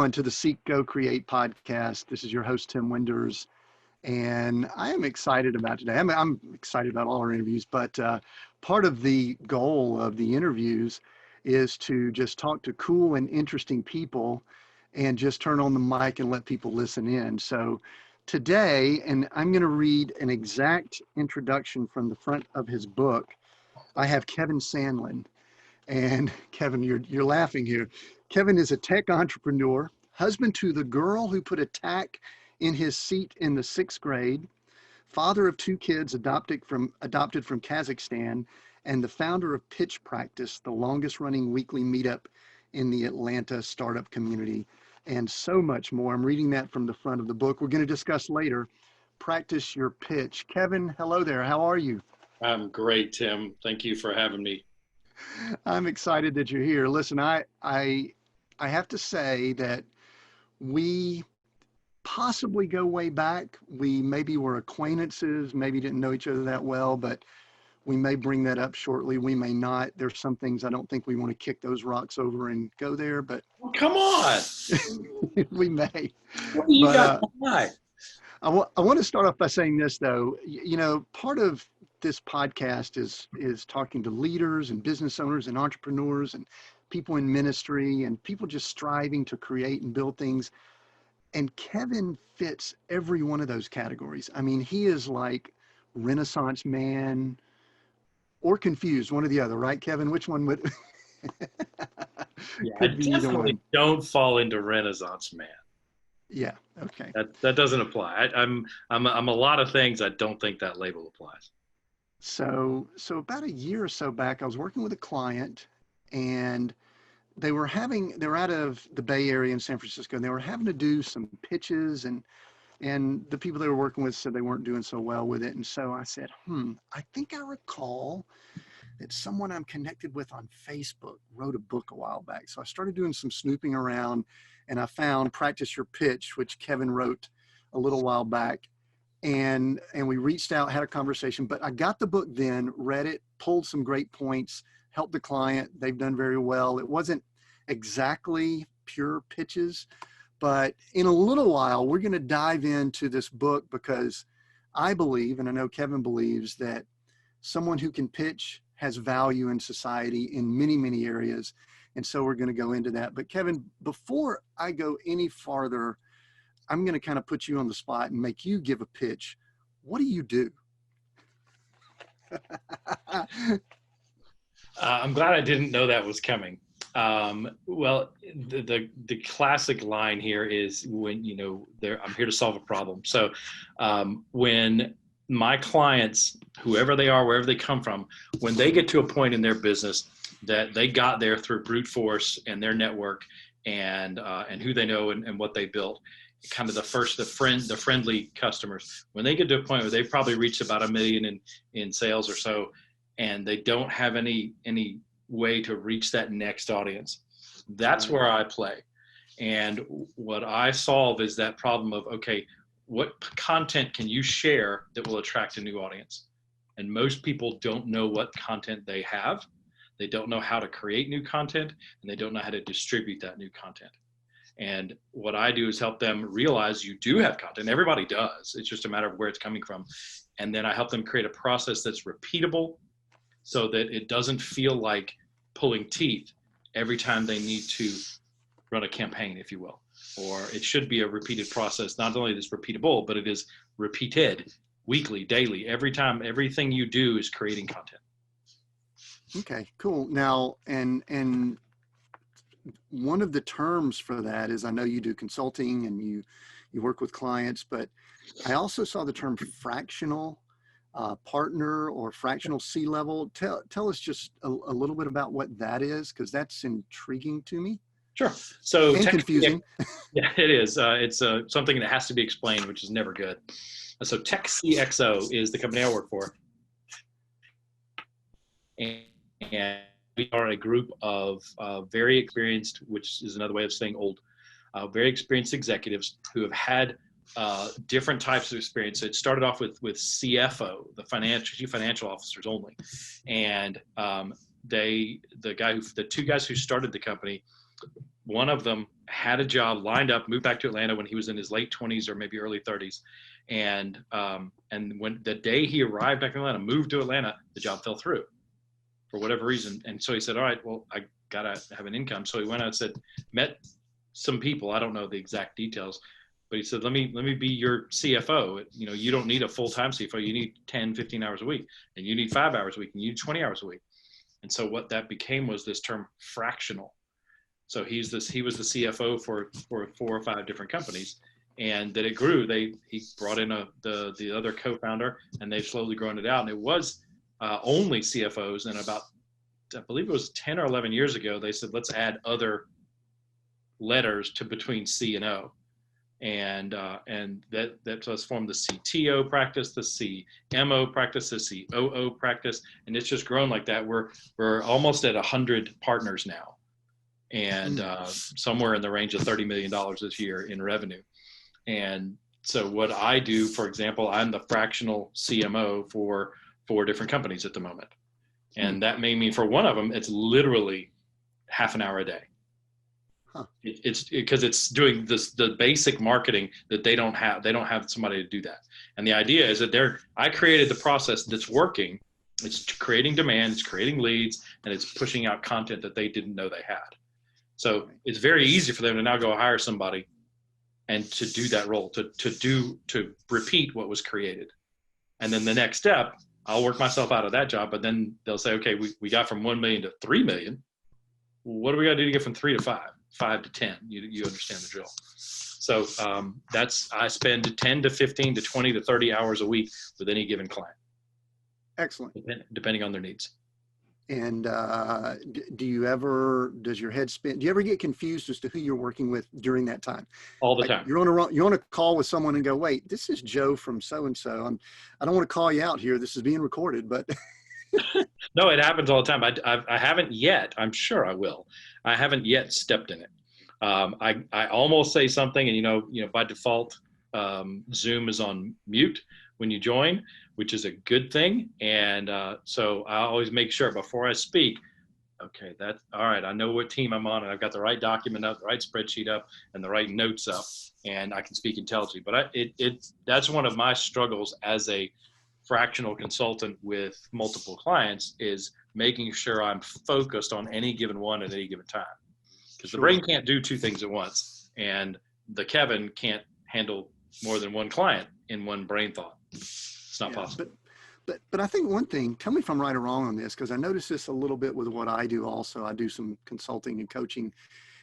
everyone to the Seek, Go, Create podcast. This is your host, Tim Winders, and I am excited about today. I'm excited about all our interviews, but part of the goal of the interviews is to just talk to cool and interesting people and just turn on the mic and let people listen in. So today, and I'm going to read an exact introduction from the front of his book. I have Kevin Sandlin. And Kevin, you're laughing here. Kevin is a tech entrepreneur, husband to the girl who put a tack in his seat in the 6th grade, father of 2 kids adopted from Kazakhstan, and the founder of Pitch Practice, the longest running weekly meetup in the Atlanta startup community, and so much more. I'm reading that from the front of the book. We're going to discuss later. Practice your pitch. Kevin, hello there. How are you? I'm great, Tim. Thank you for having me. I'm excited that you're here. Listen, I have to say that we possibly go way back. We maybe were acquaintances, maybe didn't know each other that well, but we may bring that up shortly. We may not. There's some things I don't think we want to kick those rocks over and go there, but Oh, come on. we may. What do you got to hide? I want to start off by saying this, though. Part of this podcast is talking to leaders and business owners and entrepreneurs and people in ministry and people just striving to create and build things. And Kevin fits every one of those categories. I mean, he is like Renaissance man or confused, one or the other, right, Kevin? Which one would? Yeah, I definitely don't fall into Renaissance man. Yeah. Okay. That doesn't apply. I'm a lot of things. I don't think that label applies. So about a year or so back, I was working with a client, and they were out of the Bay Area in San Francisco, and they were having to do some pitches, and the people they were working with said they weren't doing so well with it. And so I said, I think I recall that someone I'm connected with on Facebook wrote a book a while back. So I started doing some snooping around, and I found Practice Your Pitch, which Kevin wrote a little while back. And we reached out, had a conversation, but I got the book then, read it, pulled some great points, helped the client. They've done very well. It wasn't exactly pure pitches, but in a little while, we're going to dive into this book because I believe, and I know Kevin believes, that someone who can pitch has value in society in many, many areas. And so we're going to go into that. But Kevin, before I go any farther, I'm going to kind of put you on the spot and make you give a pitch. What do you do? I'm glad I didn't know that was coming. Well, the classic line here is when, I'm here to solve a problem. So when my clients, whoever they are, wherever they come from, when they get to a point in their business that they got there through brute force and their network and who they know and what they built, kind of the friendly customers, when they get to a point where they've probably reached about $1 million in sales or so, and they don't have any way to reach that next audience, that's where I play. And what I solve is that problem of, okay, what content can you share that will attract a new audience? And most people don't know what content they have. They don't know how to create new content, and they don't know how to distribute that new content. And what I do is help them realize you do have content. Everybody does. It's just a matter of where it's coming from. And then I help them create a process that's repeatable so that it doesn't feel like pulling teeth every time they need to run a campaign, if you will. Or it should be a repeated process. Not only is it repeatable, but it is repeated weekly, daily. Every time, everything you do is creating content. Okay, cool. Now, and one of the terms for that is, I know you do consulting and you work with clients, but I also saw the term fractional partner or fractional C-level. Tell us just a little bit about what that is, because that's intriguing to me. Sure. So and confusing. Yeah, it is. It's something that has to be explained, which is never good. So Tech CXO is the company I work for. And we are a group of very experienced, which is another way of saying old, very experienced executives who have had different types of experience. So it started off with CFO, chief financial officers only. And the two guys who started the company one of them had a job lined up, moved back to Atlanta when he was in his late 20s or maybe early 30s. And when the day he arrived back in Atlanta, moved to Atlanta, the job fell through for whatever reason. And so he said, all right, well, I got to have an income. So he went out and said, met some people. I don't know the exact details, but he said, let me be your CFO. You know, you don't need a full-time CFO. You need 10, 15 hours a week, and you need 5 hours a week, and you need 20 hours a week. And so what that became was this term fractional. So he was the CFO for 4 or 5 different companies, and that it grew. He brought in the other co-founder, and they've slowly grown it out. And it was only CFOs. And about, I believe it was 10 or 11 years ago, they said, let's add other letters to between C and O. And that has formed the CTO practice, the CMO practice, the COO practice, and it's just grown like that. We're almost at 100 partners now, and somewhere in the range of $30 million this year in revenue. And so what I do, for example, I'm the fractional CMO for 4 different companies at the moment, and that may mean for one of them it's literally half an hour a day. Huh. It's because it's doing the basic marketing that they don't have. They don't have somebody to do that. And the idea is that I created the process that's working. It's creating demand, it's creating leads, and it's pushing out content that they didn't know they had. So it's very easy for them to now go hire somebody and to do that role, to repeat what was created. And then the next step, I'll work myself out of that job, but then they'll say, okay, we got from 1 million to 3 million. What do we got to do to get from 3 to 5? 5 to 10, you understand the drill. So I spend 10 to 15 to 20 to 30 hours a week with any given client. Excellent. Depending on their needs. And does your head spin? Do you ever get confused as to who you're working with during that time? All the time. You're on a call with someone and go, wait, this is Joe from so-and-so. I don't want to call you out here. This is being recorded, but. No, it happens all the time. I haven't yet. I'm sure I will. I haven't yet stepped in it. I almost say something, and by default, Zoom is on mute when you join, which is a good thing. And so I always make sure before I speak, okay, that's all right. I know what team I'm on, and I've got the right document up, the right spreadsheet up, and the right notes up, and I can speak intelligently. But that's one of my struggles as a fractional consultant with multiple clients, is making sure I'm focused on any given one at any given time. Because the brain can't do 2 things at once, and the Kevin can't handle more than one client in one brain thought. It's not possible. But I think one thing, tell me if I'm right or wrong on this, because I notice this a little bit with what I do also. I do some consulting and coaching,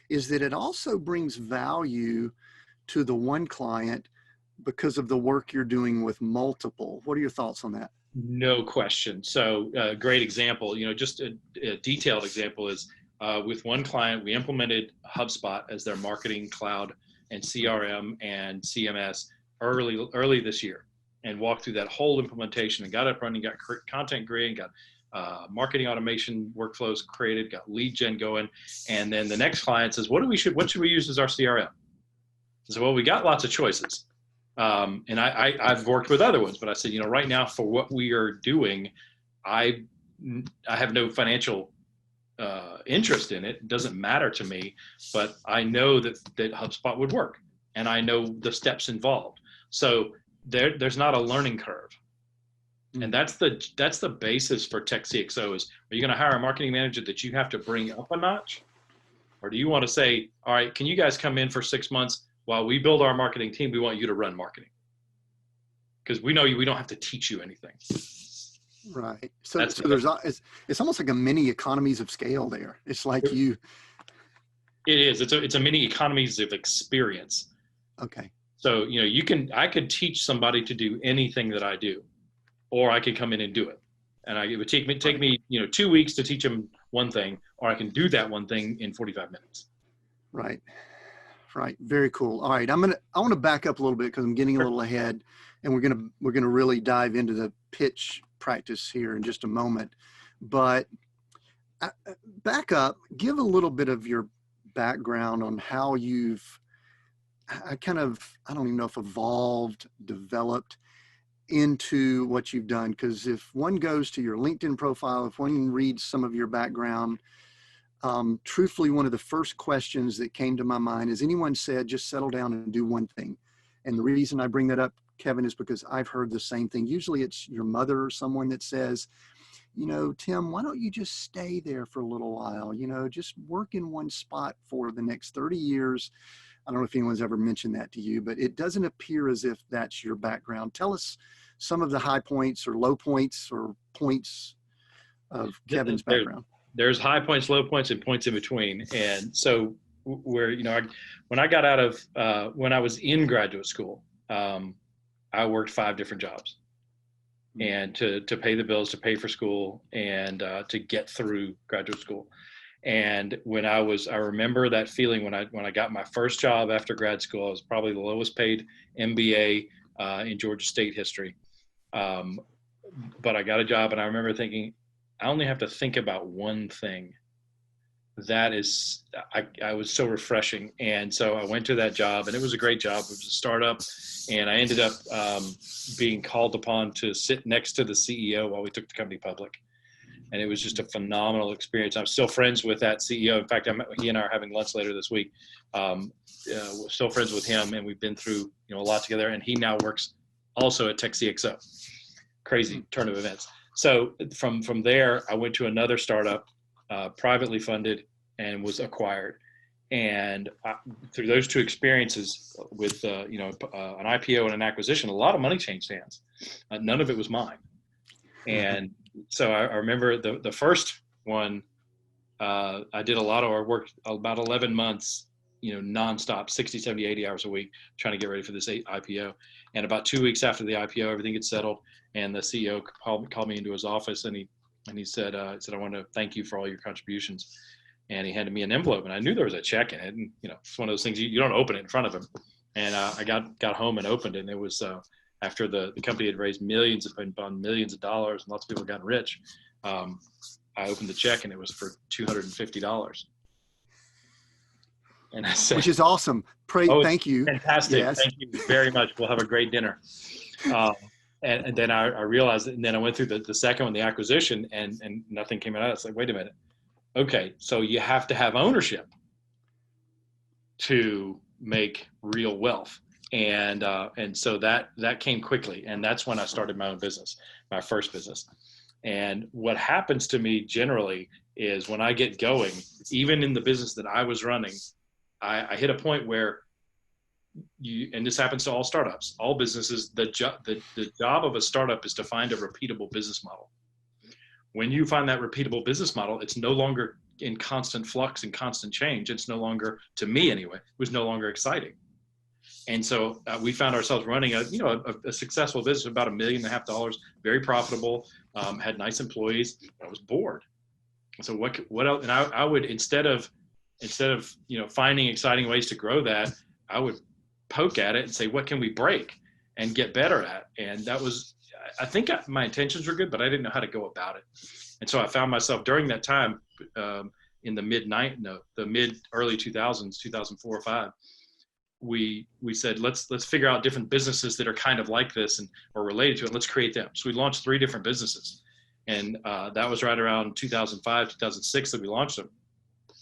is that it also brings value to the one client because of the work you're doing with multiple. What are your thoughts on that? No question. So great example, just a detailed example is with one client, we implemented HubSpot as their marketing cloud and CRM and CMS early this year, and walked through that whole implementation and got up running, got content creating, got marketing automation workflows created, got lead gen going. And then the next client says, what should we use as our CRM? So, well, we got lots of choices. And I've worked with other ones, but I said, right now for what we are doing, I have no financial interest in it. It doesn't matter to me, but I know that HubSpot would work, and I know the steps involved. So there's not a learning curve. And that's the basis for Tech CXO is, are you going to hire a marketing manager that you have to bring up a notch? Or do you want to say, all right, can you guys come in for 6 months while we build our marketing team? We want you to run marketing, because we know we don't have to teach you anything. Right. So it's almost like a mini economies of scale there. It's like It is. It's a mini economies of experience. Okay. So, I could teach somebody to do anything that I do, or I could come in and do it. And it would take me 2 weeks to teach them one thing, or I can do that one thing in 45 minutes. Right. Right. Very cool. All right. I want to back up a little bit because I'm getting a little ahead, and we're going to really dive into the pitch practice here in just a moment. But back up, give a little bit of your background on how I don't even know if evolved, developed into what you've done. Because if one goes to your LinkedIn profile, if one reads some of your background, truthfully, one of the first questions that came to my mind is anyone said, just settle down and do one thing. And the reason I bring that up, Kevin, is because I've heard the same thing. Usually it's your mother or someone that says, Tim, why don't you just stay there for a little while? Just work in one spot for the next 30 years. I don't know if anyone's ever mentioned that to you, but it doesn't appear as if that's your background. Tell us some of the high points or low points or points of Kevin's background. There's high points, low points, and points in between. And so when I got out of, when I was in graduate school, I worked 5 different jobs, and to pay the bills, to pay for school, and to get through graduate school. And I remember that feeling when I got my first job after grad school. I was probably the lowest paid MBA in Georgia State history. But I got a job, and I remember thinking, I only have to think about one thing. That is, I was so refreshing. And so I went to that job, and it was a great job. It was a startup, and I ended up being called upon to sit next to the CEO while we took the company public. And it was just a phenomenal experience. I'm still friends with that CEO. In fact, he and I are having lunch later this week. We're still friends with him, and we've been through a lot together. And he now works also at TechCXO. Crazy turn of events. So from there, I went to another startup, privately funded, and was acquired. And through those 2 experiences with an IPO and an acquisition, a lot of money changed hands. None of it was mine. And so I remember the first one, I did a lot of work, about 11 months, nonstop, 60, 70, 80 hours a week, trying to get ready for this IPO. And about 2 weeks after the IPO, everything had settled, and the CEO called me into his office, and he said, I want to thank you for all your contributions. And he handed me an envelope, and I knew there was a check in it. And, it's one of those things you don't open it in front of him. And I got home and opened it, and it was, after the company had raised millions upon millions of dollars, and lots of people had gotten rich. I opened the check, and it was for $250. And I said, which is awesome. Thank you. Fantastic. Yes. Thank you very much. We'll have a great dinner. And then I realized, and then I went through the second one, the acquisition, and nothing came out of it. It's like, wait a minute. Okay, so you have to have ownership to make real wealth. And so that came quickly. And that's when I started my own business, my first business. And what happens to me generally is when I get going, even in the business that I was running, I hit a point where and this happens to all startups, all businesses, the job of a startup is to find a repeatable business model. When you find that repeatable business model, it's no longer in constant flux and constant change. It's no longer, to me anyway, it was no longer exciting. And so we found ourselves running a successful business, about $1.5 million, very profitable, had nice employees. I was bored. So what else? And I would, instead of finding exciting ways to grow that, I would poke at it and say, what can we break and get better at? And that was, I think my intentions were good, but I didn't know how to go about it. And so I found myself during that time, in the mid early 2000s, 2004 or 5, we said, let's figure out different businesses that are kind of like this and or related to it. Let's create them. So we launched 3 different businesses. And that was right around 2005, 2006 that we launched them.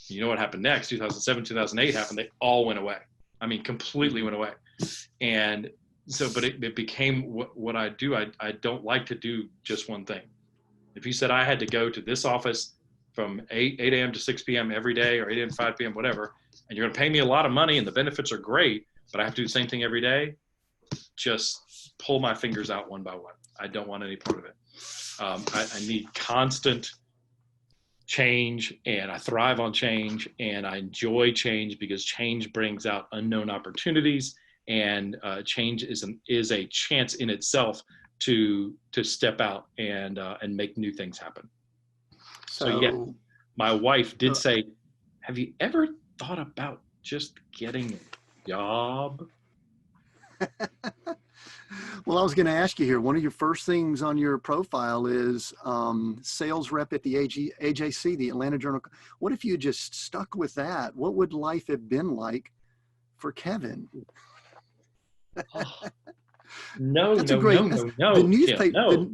You know what happened next? 2007, 2008 happened. They all went away. I mean, completely went away. And so, but it became what I do. I don't like to do just one thing. If you said I had to go to this office from 8 a.m. to 6 p.m. every day, or 8 a.m. to 5 p.m., whatever, and you're going to pay me a lot of money and the benefits are great, but I have to do the same thing every day, just pull my fingers out one by one. I don't want any part of it. I need constant change, and I thrive on change, and I enjoy change because change brings out unknown opportunities, and change is a chance in itself to step out and make new things happen. So yeah, my wife did say, have you ever thought about just getting a job? Well, I was going to ask you here, one of your first things on your profile is sales rep at the AJC, the Atlanta Journal. What if you just stuck with that? What would life have been like for Kevin? No, That's no, a great, no, no, the newspaper,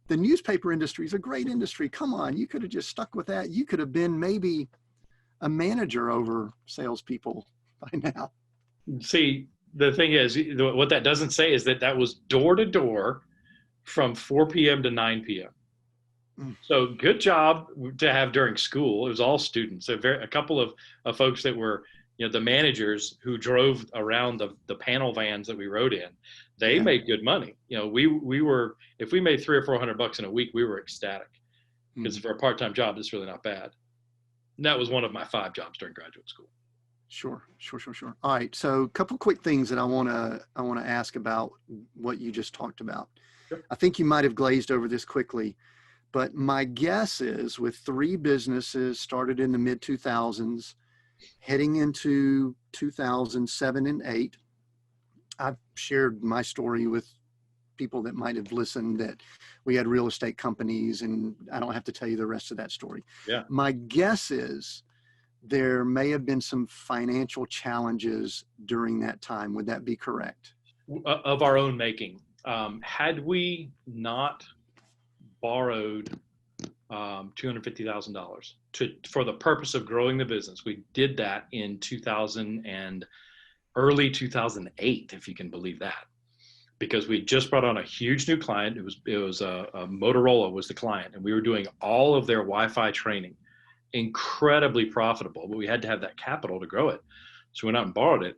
no. the newspaper industry is a great industry. Come on, you could have just stuck with that. You could have been maybe a manager over salespeople by now. See, the thing is, what that doesn't say is that that was door to door from 4 p.m. to 9 p.m. Mm. So good job to have during school. It was all students. A couple of folks that were, the managers who drove around the panel vans that we rode in, they Yeah. made good money. We were, if we made $300 or $400 in a week, we were ecstatic, because for a part-time job, it's really not bad. And that was one of my 5 jobs during graduate school. Sure. All right. So a couple quick things that I want to ask about what you just talked about. Sure. I think you might have glazed over this quickly, but my guess is with 3 businesses started in the mid 2000s, heading into 2007 and 8, I've shared my story with people that might have listened that we had real estate companies, and I don't have to tell you the rest of that story. Yeah. My guess is there may have been some financial challenges during that time. Would that be correct? Of our own making. Had we not borrowed $250,000 for the purpose of growing the business, we did that in 2000 and early 2008, if you can believe that, because we just brought on a huge new client. It was a Motorola was the client, and we were doing all of their Wi-Fi training. Incredibly profitable, but we had to have that capital to grow it. So we went out and borrowed it.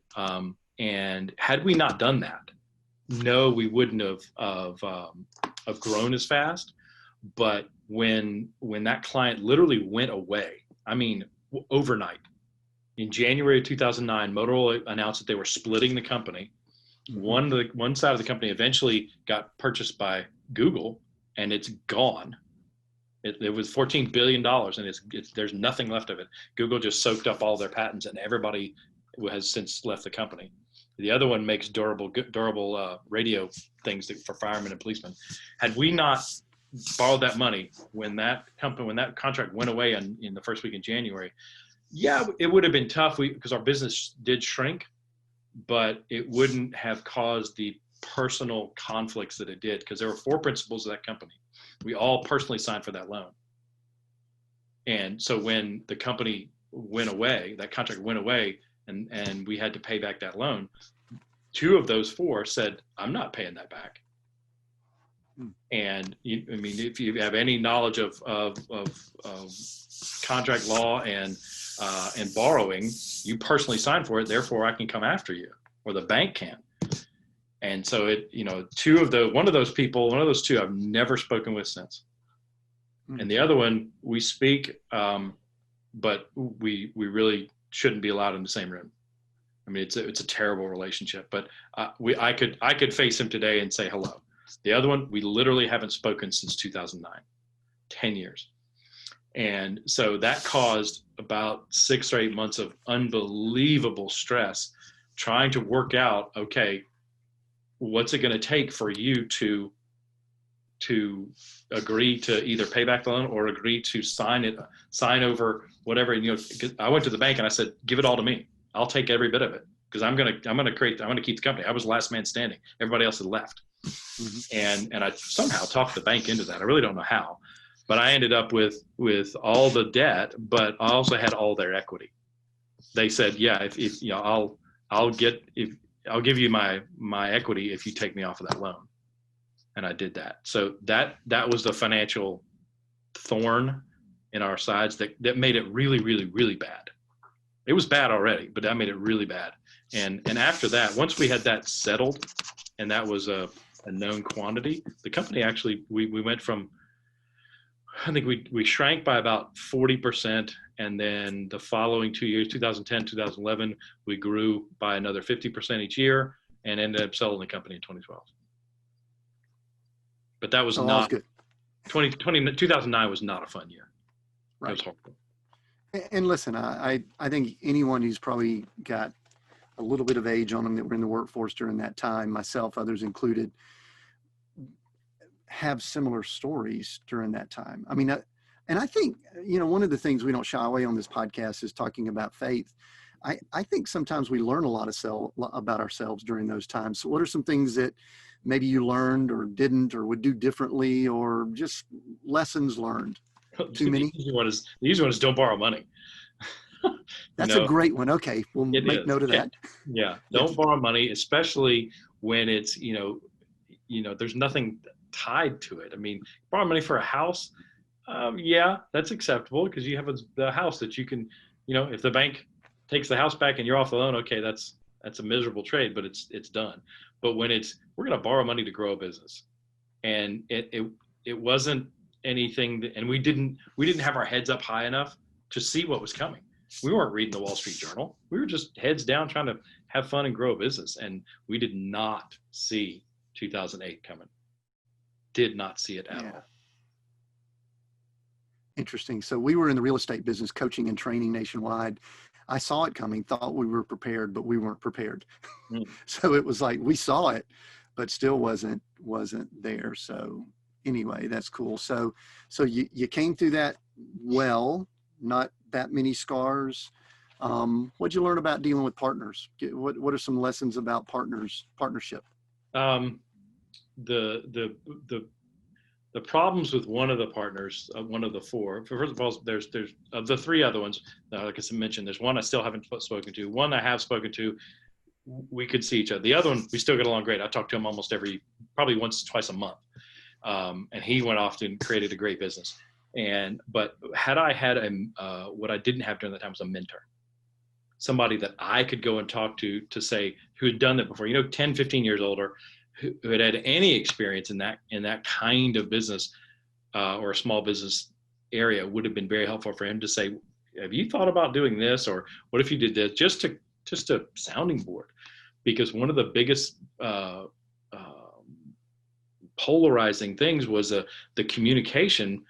And had we not done that, no, we wouldn't have grown as fast. But when that client literally went away, I mean, overnight, in January of 2009, Motorola announced that they were splitting the company. One side of the company eventually got purchased by Google, and it's gone. It was $14 billion, and there's nothing left of it. Google just soaked up all their patents, and everybody has since left the company. The other one makes durable radio things for firemen and policemen. Had we not borrowed that money when that contract went away in the first week in January, yeah, it would have been tough because our business did shrink, but it wouldn't have caused the personal conflicts that it did, because there were 4 principals of that company. We all personally signed for that loan. And so when the company went away, that contract went away, and we had to pay back that loan, 2 of those 4 said, I'm not paying that back. And if you have any knowledge of contract law and borrowing, you personally signed for it, therefore I can come after you, or the bank can. And so one of those 2 I've never spoken with since. And the other one we speak, but we really shouldn't be allowed in the same room. I mean, it's a terrible relationship, but I could face him today and say hello. The other one, we literally haven't spoken since 2009, 10 years. And so that caused about 6 or 8 months of unbelievable stress, trying to work out, okay, what's it going to take for you to agree to either pay back the loan or agree to sign over whatever. I went to the bank and I said, give it all to me. I'll take every bit of it, because I'm going to keep the company. I was the last man standing. Everybody else had left. Mm-hmm. And I somehow talked the bank into that. I really don't know how, but I ended up with all the debt, but I also had all their equity. They said, yeah, if I'll give you my equity if you take me off of that loan. And I did that. So that was the financial thorn in our sides that made it really, really, really bad. It was bad already, but that made it really bad. And after that, once we had that settled, and that was a known quantity, the company actually, we went from, I think we shrank by about 40. And then the following 2 years, 2010, 2011, we grew by another 50% each year, and ended up selling the company in 2012. But that was not good. 2009 was not a fun year. Right. It was horrible. And listen, I think anyone who's probably got a little bit of age on them that were in the workforce during that time, myself, others included, have similar stories during that time. I mean, and I think, one of the things we don't shy away on this podcast is talking about faith. I think sometimes we learn a lot about ourselves during those times. So what are some things that maybe you learned or didn't or would do differently, or just lessons learned? Too The many? easy one is don't borrow money. You That's a know, great one. Okay, we'll it make is. note of Yeah. that. Yeah. Don't Yes. borrow money, especially when it's, there's nothing tied to it. I mean, borrow money for a house. Yeah, that's acceptable because you have the house that you can, if the bank takes the house back and you're off the loan, okay, that's a miserable trade, but it's done. But when we're going to borrow money to grow a business, and it wasn't anything and we didn't have our heads up high enough to see what was coming. We weren't reading the Wall Street Journal. We were just heads down trying to have fun and grow a business, and we did not see 2008 coming. Did not see it at all. Interesting. So we were in the real estate business, coaching and training nationwide. I saw it coming, thought we were prepared, but we weren't prepared. Mm. So it was like we saw it, but still wasn't there. So anyway, that's cool. So you came through that well, not that many scars. What'd you learn about dealing with partners? What are some lessons about partnership? The problems with one of the partners, one of the four. First of all, there's of the three other ones. Like I mentioned, there's one I still haven't spoken to. One I have spoken to. We could see each other. The other one, we still get along great. I talk to him probably once, twice a month. And he went off and created a great business. But had I had what I didn't have during that time was a mentor, somebody that I could go and talk to say, who had done that before, 10, 15 years older, who had any experience in that kind of business or a small business area, would have been very helpful for him to say, have you thought about doing this? Or what if you did this? Just a sounding board. Because one of the biggest polarizing things was the communication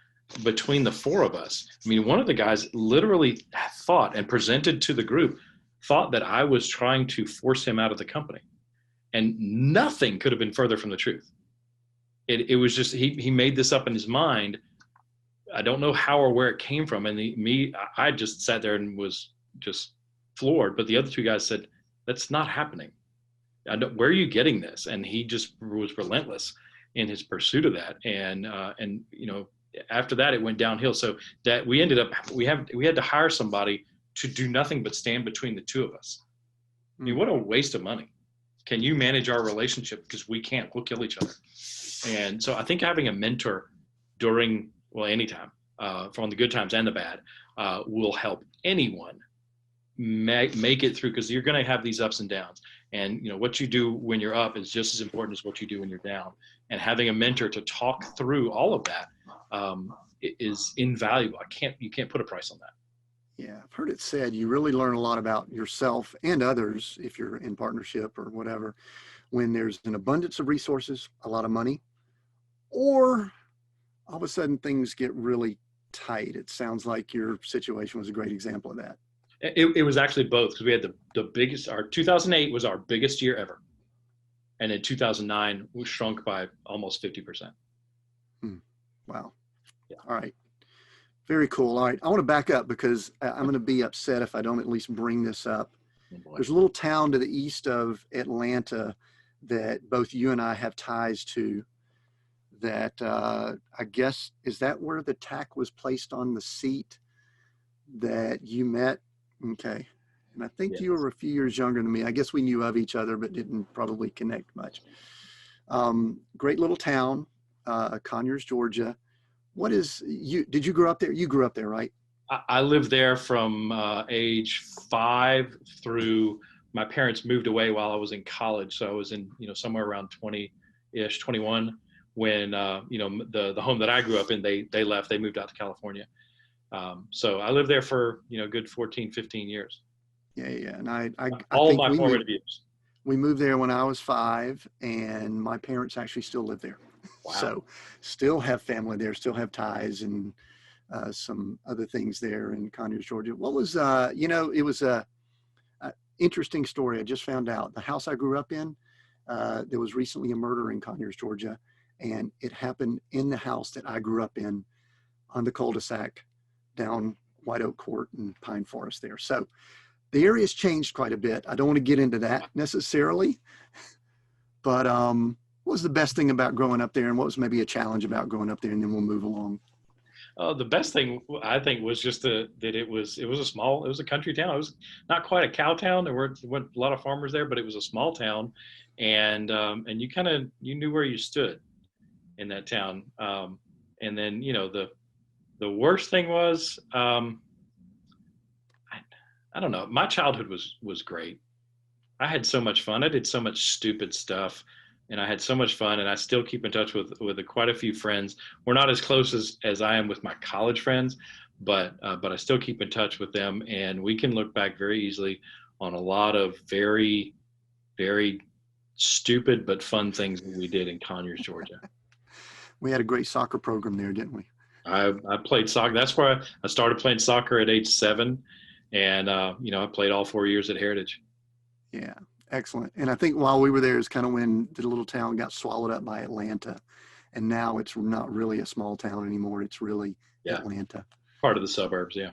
between the four of us. I mean, one of the guys literally thought and presented to the group, thought that I was trying to force him out of the company. And nothing could have been further from the truth. It was just, he made this up in his mind. I don't know how or where it came from. And I just sat there and was just floored. But the other two guys said, that's not happening. Where are you getting this? And he just was relentless in his pursuit of that. And after that, it went downhill. So that we ended up, we had to hire somebody to do nothing but stand between the two of us. I mean, what a waste of money. Can you manage our relationship? Because we can't. We'll kill each other. And so I think having a mentor anytime, from the good times and the bad, will help anyone make it through, because you're going to have these ups and downs. And what you do when you're up is just as important as what you do when you're down. And having a mentor to talk through all of that is invaluable. You can't put a price on that. Yeah, I've heard it said you really learn a lot about yourself and others if you're in partnership or whatever, when there's an abundance of resources, a lot of money, or all of a sudden things get really tight. It sounds like your situation was a great example of that. It was actually both, because we had the biggest, our 2008 was our biggest year ever. And in 2009, we shrunk by almost 50%. Wow. Yeah. All right. Very cool. All right. I want to back up because I'm going to be upset if I don't at least bring this up. Oh, there's a little town to the east of Atlanta that both you and I have ties to, that I guess, is that where the tack was placed on the seat that you met? Okay. And I think you were a few years younger than me. I guess we knew of each other, but didn't probably connect much. Great little town, Conyers, Georgia. Did you grow up there? You grew up there, right? I lived there from age 5 through, my parents moved away while I was in college. So I was in, somewhere around 20-ish, 21, when, the home that I grew up in, they left, they moved out to California. So I lived there for, good 14, 15 years. Yeah. And I all think my formative years. We moved there when I was 5, and my parents actually still live there. Wow. So still have family there, still have ties, and some other things there in Conyers, Georgia. What was, it was a interesting story. I just found out the house I grew up in, there was recently a murder in Conyers, Georgia, and it happened in the house that I grew up in on the cul-de-sac down White Oak Court and Pine Forest there. So the area's changed quite a bit. I don't want to get into that necessarily, but What was the best thing about growing up there, and what was maybe a challenge about growing up there, and then we'll move along. The best thing I think was just that it was a country town. It was not quite a cow town. Weren't a lot of farmers there, but it was a small town, and you knew where you stood in that town. And then the worst thing was I don't know. My childhood was great. I had so much fun. I did so much stupid stuff, and I had so much fun. And I still keep in touch with quite a few friends. We're not as close as I am with my college friends, but I still keep in touch with them, and we can look back very easily on a lot of very very stupid but fun things that we did in Conyers, Georgia. We had a great soccer program there, didn't we? I played soccer. That's where I started playing soccer at age 7, and I played all 4 years at Heritage. Yeah, excellent. And I think while we were there is kind of when the little town got swallowed up by Atlanta, and now it's not really a small town anymore. It's really Atlanta. Part of the suburbs, yeah.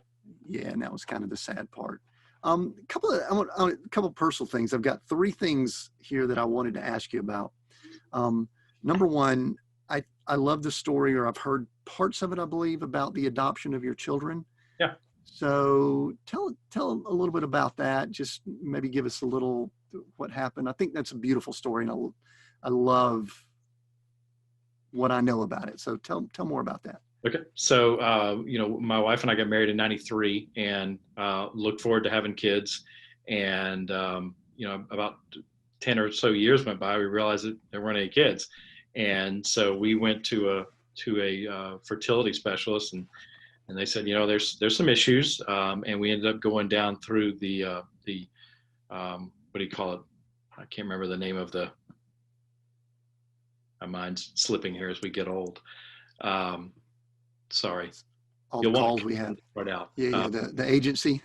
Yeah, and that was kind of the sad part. I want a couple personal things. I've got 3 things here that I wanted to ask you about. Number one, I love the story, or I've heard parts of it, I believe, about the adoption of your children. Yeah. So tell a little bit about that. Just maybe give us a little what happened. I think that's a beautiful story, and I love what I know about it. So tell more about that. Okay. So, my wife and I got married in 93 and looked forward to having kids. And, about 10 or so years went by, we realized that there weren't any kids. And so we went to a fertility specialist, and they said, there's some issues. And we ended up going down through the what do you call it? I can't remember the name of my mind's slipping here as we get old. Sorry. All the calls we had. Right out. Yeah, the agency.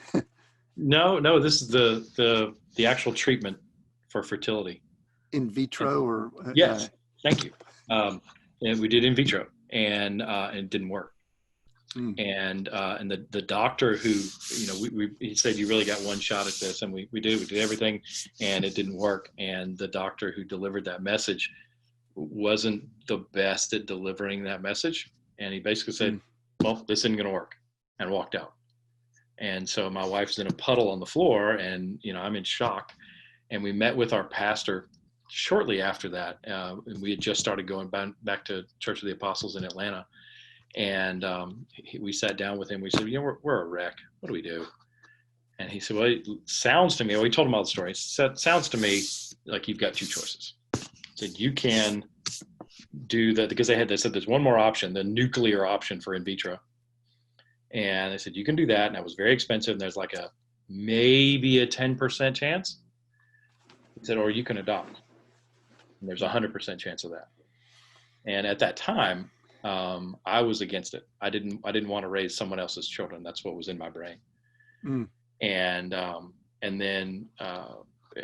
No, this is the actual treatment for fertility. In vitro or? Yes, thank you. And we did in vitro, and it didn't work. And the doctor who, he said, you really got one shot at this, and we did everything, and it didn't work. And the doctor who delivered that message wasn't the best at delivering that message. And he basically said, well, this isn't going to work, and walked out. And so my wife's in a puddle on the floor, and, I'm in shock. And we met with our pastor shortly after that. And we had just started going back to Church of the Apostles in Atlanta. And we sat down with him. We said, we're a wreck. What do we do? And he said, well, it sounds to me, we told him all the story. It sounds to me like you've got 2 choices. He said, you can do that, because they said there's one more option, the nuclear option for in vitro. And they said, you can do that. And that was very expensive. And there's like maybe a 10% chance. He said, or you can adopt. And there's a 100% chance of that. And at that time, I was against it. I didn't want to raise someone else's children. That's what was in my brain. And then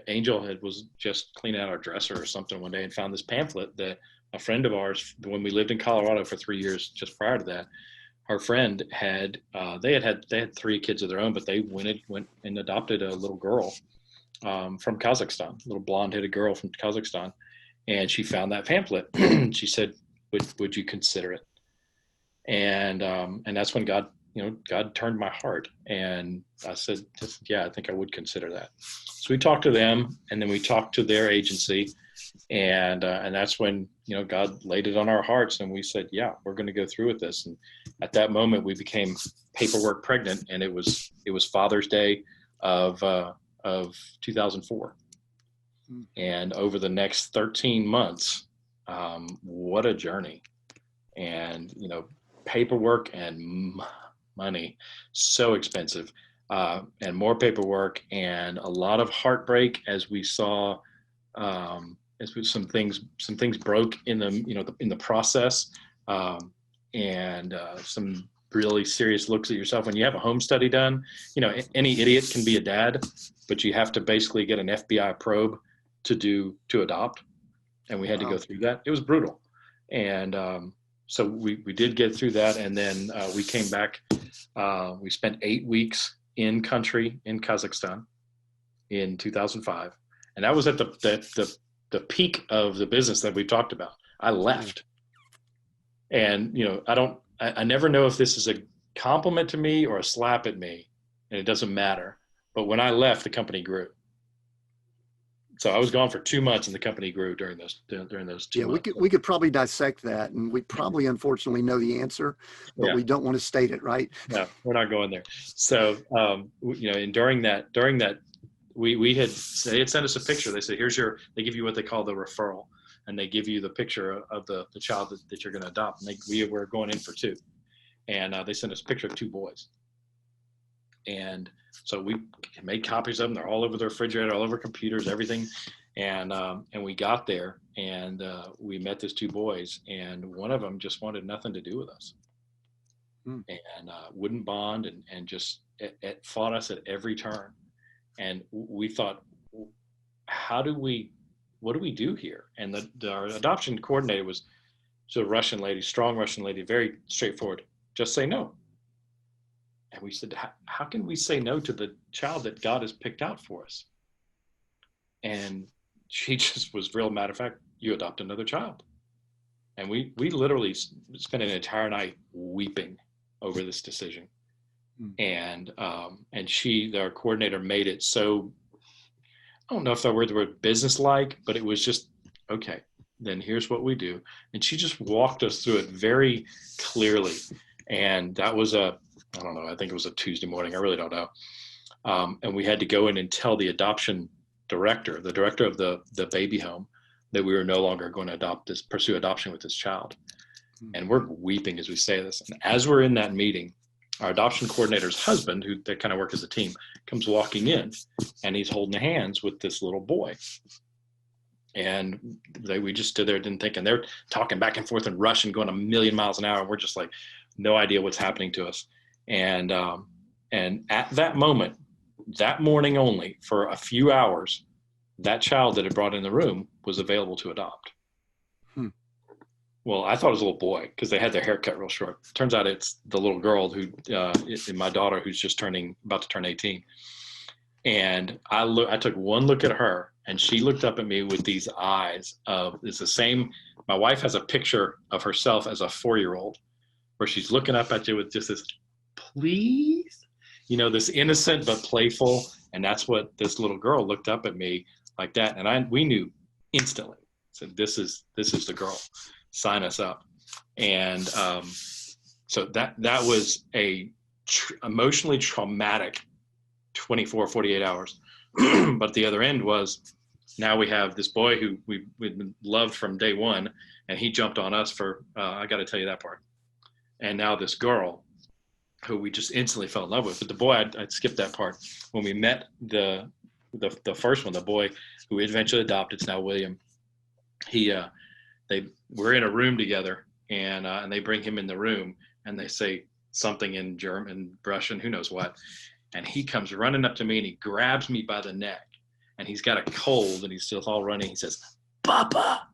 Angel was just cleaning out our dresser or something one day and found this pamphlet that a friend of ours, when we lived in Colorado for 3 years just prior to that, our friend had 3 kids of their own, but they went and adopted a little girl from Kazakhstan, a little blonde-headed girl from Kazakhstan. And she found that pamphlet. She said, would you consider it? And that's when God turned my heart, and I said, yeah, I think I would consider that. So we talked to them, and then we talked to their agency, and that's when God laid it on our hearts, and we said, yeah, we're going to go through with this. And at that moment, we became paperwork pregnant, and it was Father's Day of 2004. And over the next 13 months, what a journey. And paperwork and money, so expensive, and more paperwork, and a lot of heartbreak as we saw some things broke in the process, and some really serious looks at yourself. When you have a home study done, any idiot can be a dad, but you have to basically get an FBI probe to adopt, and we had to go through that. It was brutal. And so we did get through that, and then we came back. We spent 8 weeks in country in Kazakhstan in 2005, and that was at the the peak of the business that we've talked about. I left. And, I never know if this is a compliment to me or a slap at me, and it doesn't matter. But when I left, the company grew. So I was gone for 2 months, and the company grew during those 2 Yeah, months. we could probably dissect that, and we probably unfortunately know the answer, but Yeah. we don't want to state it, right? No, we're not going there. So, and during that, they had sent us a picture. They said, they give you what they call the referral, and they give you the picture of the child that you're going to adopt. And we were going in for 2, and they sent us a picture of 2 boys. And so we made copies of them. They're all over the refrigerator, all over computers, everything. And we got there, and we met these 2 boys, and one of them just wanted nothing to do with us. And wouldn't bond, and just it fought us at every turn. And we thought, what do we do here? And our adoption coordinator was a Russian lady, strong Russian lady, very straightforward. Just say no. And we said, how can we say no to the child that God has picked out for us? And she just was real matter of fact, you adopt another child. And we literally spent an entire night weeping over this decision. And our coordinator made it so, I don't know if the word business-like, but it was just, okay, then here's what we do. And she just walked us through it very clearly. And that was I don't know, I think it was a Tuesday morning. I really don't know. And we had to go in and tell the adoption director, the director of the baby home, that we were no longer going to pursue adoption with this child. And we're weeping as we say this. And as we're in that meeting, our adoption coordinator's husband, who they kind of work as a team, comes walking in, and he's holding hands with this little boy. And we just stood there, didn't think, and they're talking back and forth in Russian, going a million miles an hour. And we're just like, no idea what's happening to us. And at that moment, that morning only, for a few hours, that child that had brought in the room was available to adopt. Well, I thought it was a little boy because they had their hair cut real short. Turns out it's the little girl my daughter, who's just about to turn 18. And I took one look at her, and she looked up at me with these eyes it's the same. My wife has a picture of herself as a 4-year-old where she's looking up at you with just this, please, this innocent but playful. And that's what this little girl looked up at me like that. And we knew instantly, said, this is the girl. Sign us up. And so that was a emotionally traumatic 24, 48 hours. But the other end was, now we have this boy who we've been loved from day one, and he jumped on us for, I got to tell you that part. And now this girl who we just instantly fell in love with. But the boy, I'd skipped that part. When we met the first one, the boy who we eventually adopted, it's now William. We're in a room together, and they bring him in the room, and they say something in German, Russian, who knows what. And he comes running up to me, and he grabs me by the neck, and he's got a cold, and he's still all running. He says, "Papa."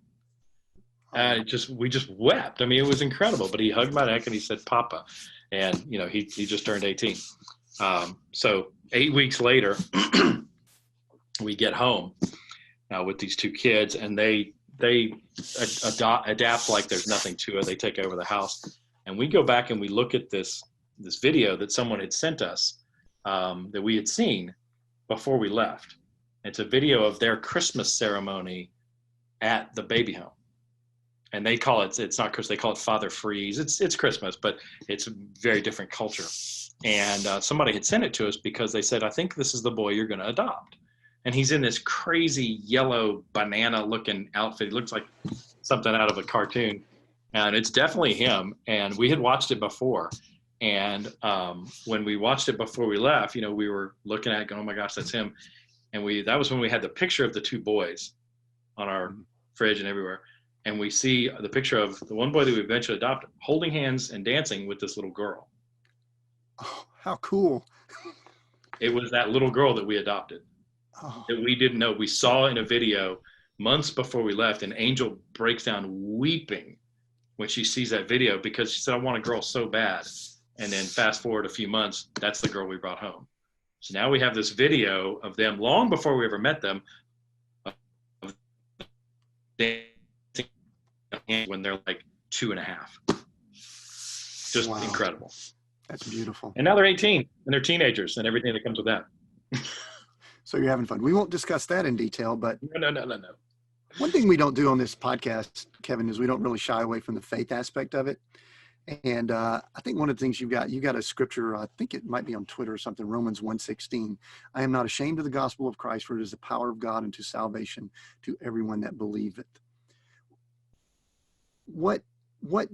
We just wept. I mean, it was incredible. But he hugged my neck and he said, "Papa," and he just turned 18. So 8 weeks later, we get home with these 2 kids, and they adapt like there's nothing to it. They take over the house, and we go back and we look at this video that someone had sent us that we had seen before we left. It's a video of their Christmas ceremony at the baby home. And they call it's not Christmas, they call it Father Freeze. It's Christmas, but it's a very different culture. And somebody had sent it to us because they said, I think this is the boy you're going to adopt. And he's in this crazy yellow banana looking outfit. He looks like something out of a cartoon. And it's definitely him. And we had watched it before. And when we watched it before we left, we were looking at it going, oh my gosh, that's him. And that was when we had the picture of the 2 boys on our fridge and everywhere. And we see the picture of the one boy that we eventually adopted holding hands and dancing with this little girl. Oh, how cool. It was that little girl that we adopted. That we didn't know. We saw in a video months before we left, and Angel breaks down weeping when she sees that video because she said, I want a girl so bad. And then fast forward a few months, that's the girl we brought home. So now we have this video of them long before we ever met them, of when they're like 2.5. Just Wow. incredible. That's beautiful. And now they're 18 and they're teenagers and everything that comes with that. So you're having fun. We won't discuss that in detail, but No. one thing we don't do on this podcast, Kevin, is we don't really shy away from the faith aspect of it. And I think one of the things you got a scripture, I think it might be on Twitter or something, Romans 1:16. I am not ashamed of the gospel of Christ, for it is the power of God unto salvation to everyone that believeth. What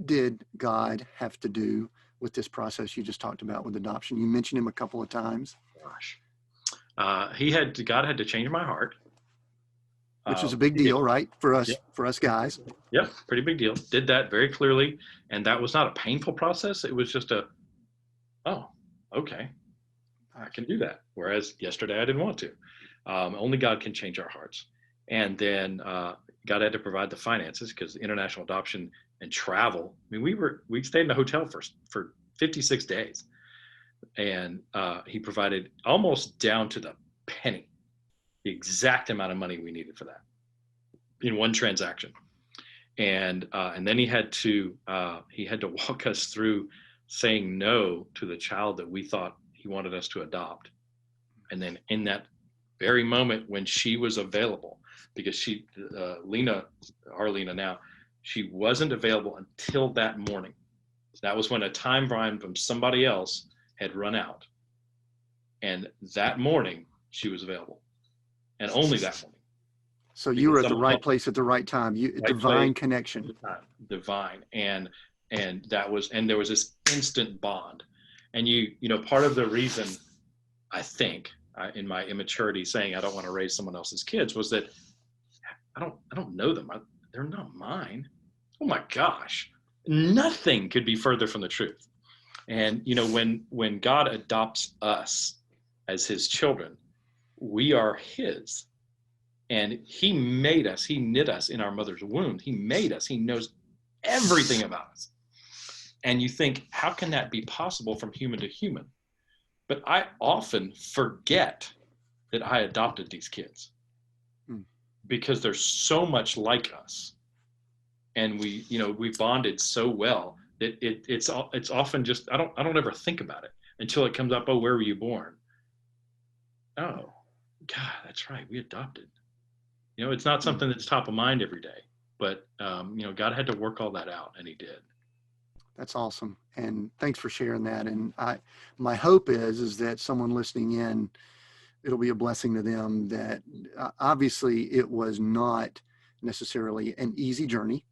did God have to do with this process you just talked about with adoption? You mentioned him a couple of times. Gosh. God had to change my heart. Which is a big deal, right? For us, yeah. for us guys. Yep, pretty big deal. Did that very clearly. And that was not a painful process. It was just oh, okay, I can do that. Whereas yesterday I didn't want to. Only God can change our hearts. And then God had to provide the finances, because international adoption and travel. I mean, we stayed in a hotel for 56 days. And he provided almost down to the penny the exact amount of money we needed for that in one transaction. And then he had to walk us through saying no to the child that we thought he wanted us to adopt. And then in that very moment when she was available, because Lena now, she wasn't available until that morning. That was when a time frame from somebody else had run out. And that morning she was available. And only that morning. So you were at the right place at the right time. Divine connection. Divine. And there was this instant bond. And part of the reason, I think, in my immaturity saying I don't want to raise someone else's kids, was that I don't know them. They're not mine. Oh my gosh. Nothing could be further from the truth. And when God adopts us as his children, we are his. And he made us, he knit us in our mother's womb. He made us, he knows everything about us. And you think, how can that be possible from human to human? But I often forget that I adopted these kids because they're so much like us. And we bonded so well that it's often just, I don't ever think about it until it comes up. Oh, where were you born? Oh, God, that's right. We adopted. It's not something that's top of mind every day, but God had to work all that out, and he did. That's awesome. And thanks for sharing that. And my hope is that someone listening in, it'll be a blessing to them that obviously it was not necessarily an easy journey.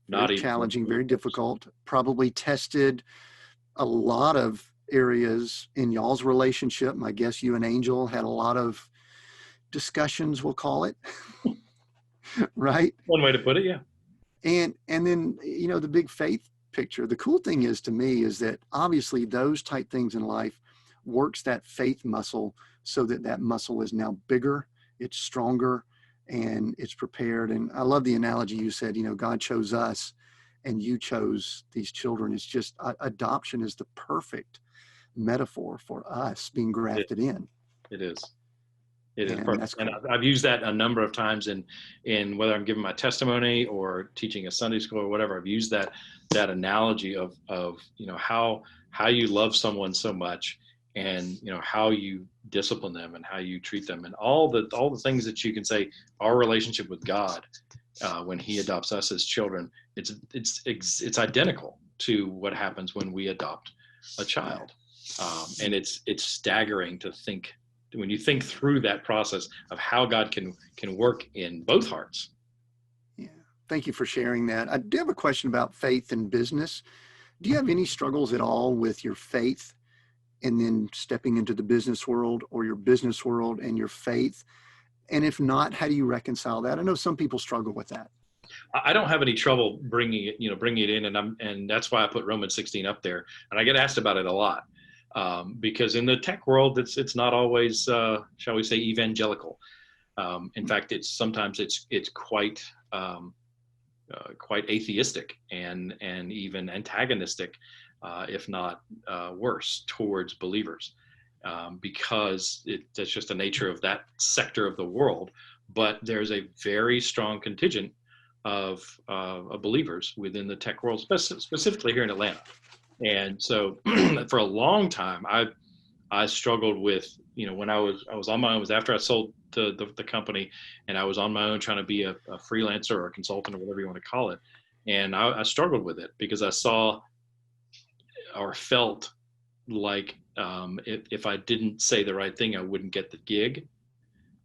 Not very challenging, very difficult, probably tested a lot of areas in y'all's relationship. I guess you and Angel had a lot of discussions, we'll call it. Right? One way to put it, yeah. And then, the big faith picture. The cool thing is, to me, is that obviously those type things in life works that faith muscle so that muscle is now bigger, it's stronger, and it's prepared. And I love the analogy you said, God chose us and you chose these children. It's just adoption is the perfect metaphor for us being grafted in. It is. It is perfect. And I've used that a number of times in whether I'm giving my testimony or teaching a Sunday school or whatever. I've used that analogy of how you love someone so much, and how you discipline them and how you treat them, and all the things that you can say. Our relationship with God, when he adopts us as children, it's identical to what happens when we adopt a child. And it's staggering to think, when you think through that process of how God can work in both hearts. Yeah. Thank you for sharing that. I do have a question about faith and business. Do you have any struggles at all with your faith and then stepping into the business world, or your business world and your faith? And if not, how do you reconcile that? I know some people struggle with that. I don't have any trouble bringing it in. And that's why I put Romans 16 up there. And I get asked about it a lot. Because in the tech world, it's not always, shall we say, evangelical. In fact, sometimes it's quite atheistic and even antagonistic, if not worse, towards believers, because that's just the nature of that sector of the world. but there's a very strong contingent of believers within the tech world, specifically here in Atlanta. And so for a long time, I struggled with, when I was on my own, it was after I sold the company, and I was on my own trying to be a freelancer or a consultant or whatever you want to call it. And I struggled with it because I saw or felt like if I didn't say the right thing, I wouldn't get the gig.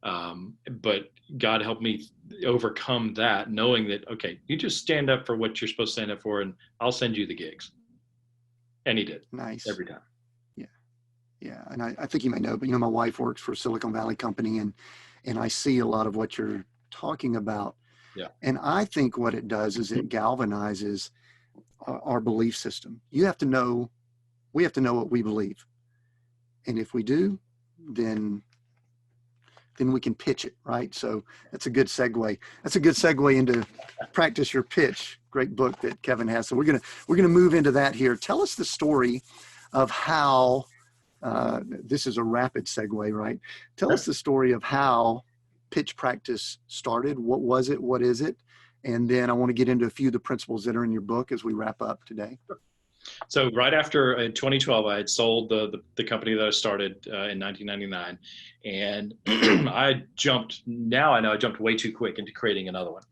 But God helped me overcome that, knowing that, okay, you just stand up for what you're supposed to stand up for, and I'll send you the gigs. And he did. Nice. Every time. Yeah. Yeah. And I think you may know, but my wife works for a Silicon Valley company, and I see a lot of what you're talking about. Yeah. And I think what it does is it galvanizes our belief system. We have to know what we believe. And if we do, then we can pitch it, right? So that's a good segue. That's a good segue into Practice Your Pitch. Great book that Kevin has. So we're gonna move into that here. Tell us the story of how this is a rapid segue, right? Tell us the story of how pitch practice started. What was it? What is it? And then I want to get into a few of the principles that are in your book as we wrap up today. So right after in 2012, I had sold the company that I started in 1999, and I jumped way too quick into creating another one.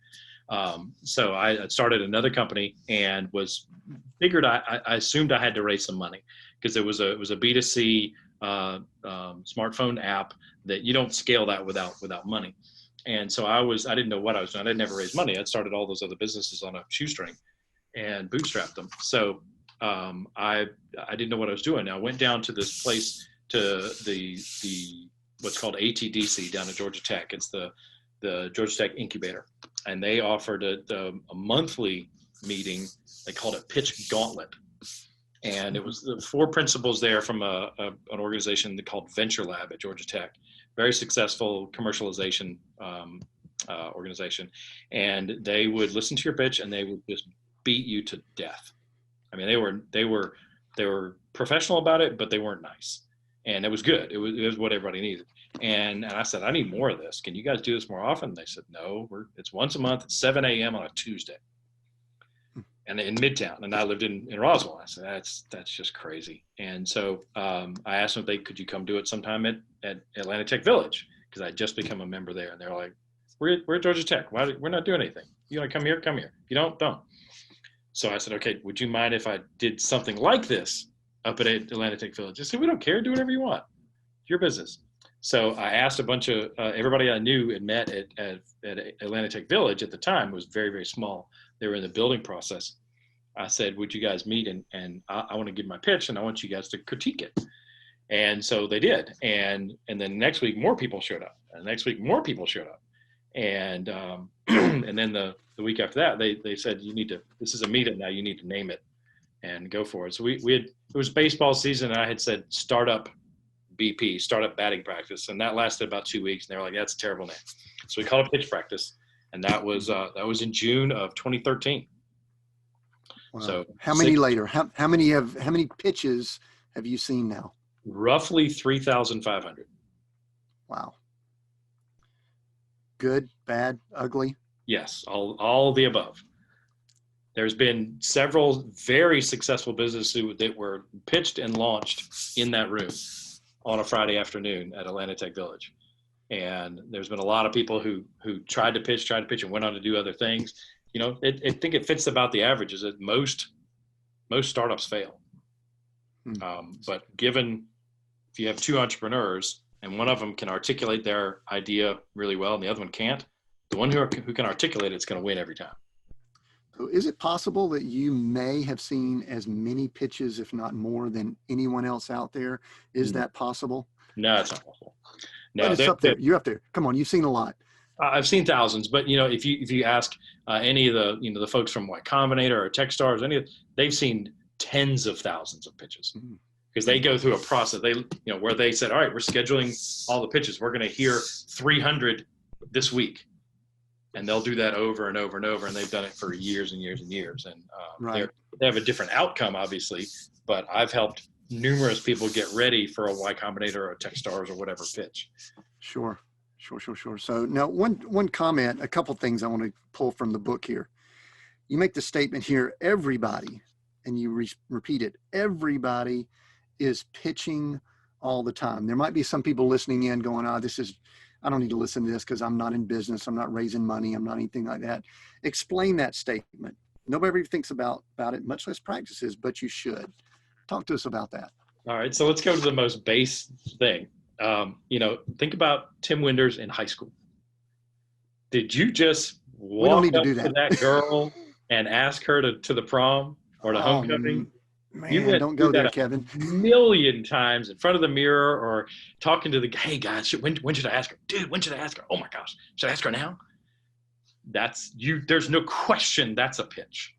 So I started another company and figured I assumed I had to raise some money because it was a B2C smartphone app that you don't scale that without money. And so I didn't know what I was doing. I'd never raised money. I'd started all those other businesses on a shoestring and bootstrapped them. So I didn't know what I was doing. I went down to this place, to the what's called ATDC down at Georgia Tech. It's the Georgia Tech incubator, and they offered a monthly meeting. They called it Pitch Gauntlet, and it was the 4 principals there from an organization called Venture Lab at Georgia Tech, very successful commercialization organization, and they would listen to your pitch and they would just beat you to death. I mean, they were professional about it, but they weren't nice, and it was good. It was what everybody needed. And I said, I need more of this. Can you guys do this more often? They said, no, it's once a month at 7 a.m. on a Tuesday, and in Midtown. And I lived in Roswell. I said, that's just crazy. And so I asked them if could you come do it sometime at Atlanta Tech Village, because I'd just become a member there. And they're like, we're at Georgia Tech. We're not doing anything. You want to come here? Come here. You don't. So I said, okay, would you mind if I did something like this up at Atlanta Tech Village? I said, we don't care. Do whatever you want. Your business. So I asked a bunch of everybody I knew and met at Atlanta Tech Village at the time. It was very, very small. They were in the building process. I said, would you guys meet? And I want to give my pitch, and I want you guys to critique it. And so they did. And then next week, more people showed up. And next week, more people showed up. And and then the week after that, they said, this is a meetup now, you need to name it and go for it. So it was baseball season, and I had said startup BP, startup batting practice, and that lasted about 2 weeks, and they were like, that's a terrible name. So we called it pitch practice, and that was in June of 2013. Wow. So how many later? How many pitches have you seen now? Roughly 3,500. Wow. Good, bad, ugly? Yes, all the above. There's been several very successful businesses that were pitched and launched in that room on a Friday afternoon at Atlanta Tech Village. And there's been a lot of people who tried to pitch and went on to do other things. I think it fits about the averages that most startups fail. But given if you have 2 entrepreneurs and one of them can articulate their idea really well and the other one can't, the one who can articulate it's going to win every time. So is it possible that you may have seen as many pitches, if not more, than anyone else out there? Is that possible? No, it's not possible. No, but it's up there. You're up there. Come on, you've seen a lot. I've seen thousands, but if you ask any of the folks from Y Combinator or Techstars, they've seen tens of thousands of pitches. Because they go through a process. Where they said, all right, we're scheduling all the pitches. We're going to hear 300 this week. And they'll do that over and over and over. And they've done it for years and years and years. And right. They have a different outcome, obviously. But I've helped numerous people get ready for a Y Combinator or a Techstars or whatever pitch. Sure. Sure, sure, sure. So now one comment, a couple things I want to pull from the book here. You make the statement here, everybody, and you repeat it, everybody is pitching all the time. There might be some people listening in going, I don't need to listen to this because I'm not in business. I'm not raising money. I'm not anything like that. Explain that statement. Nobody ever thinks about it, much less practices, but you should. Talk to us about that. All right, so let's go to the most base thing. Think about Tim Winters in high school. Did you just We don't walk need to up do to that. that girl and ask her to the prom or to Oh, homecoming? You man, went don't through go there, that Kevin. a million times in front of the mirror or talking to hey guys, when should I ask her? Dude, when should I ask her? Oh my gosh, should I ask her now? That's you. There's no question that's a pitch.